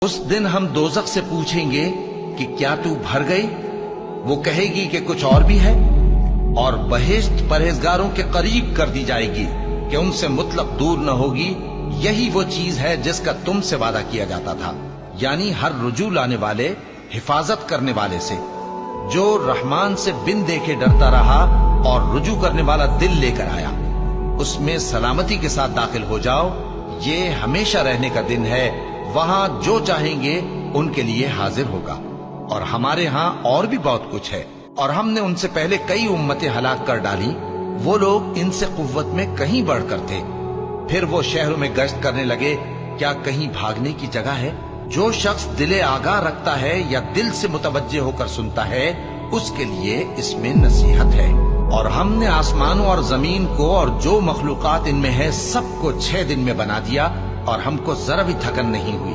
उस दिन हम दोजख से पूछेंगे कि क्या तू भर गई? वो कहेगी कि कुछ और भी है। और बहिश्त परहेजगारों के करीब कर दी जाएगी कि उनसे मुतलक दूर न होगी। यही वो चीज है जिसका तुमसे वादा किया जाता था, यानी हर रुजू लाने वाले, हिफाजत करने वाले से, जो रहमान से बिन देखे डरता रहा और रुजू करने वाला दिल लेकर आया, उसमें सलामती के साथ दाखिल हो जाओ। ये हमेशा रहने का दिन है, वहां जो चाहेंगे उनके लिए हाजिर होगा। और हमारे यहाँ और भी बहुत कुछ है, और हमने उनसे पहले कई उम्मतें हलाक कर डाली। वो लोग इनसे कुव्वत में कहीं बढ़कर थे। फिर वो शहरों में गश्त करने लगे, क्या कहीं भागने की जगह है? जो शख्स दिले आगाह रखता है या दिल से मुतवज्जे होकर सुनता है, उसके लिए इसमें नसीहत है। और हमने आसमानों और जमीन को और जो मखलूकात इनमें है सबको 6 दिन में बना दिया, और हमको जरा भी थकन नहीं हुई।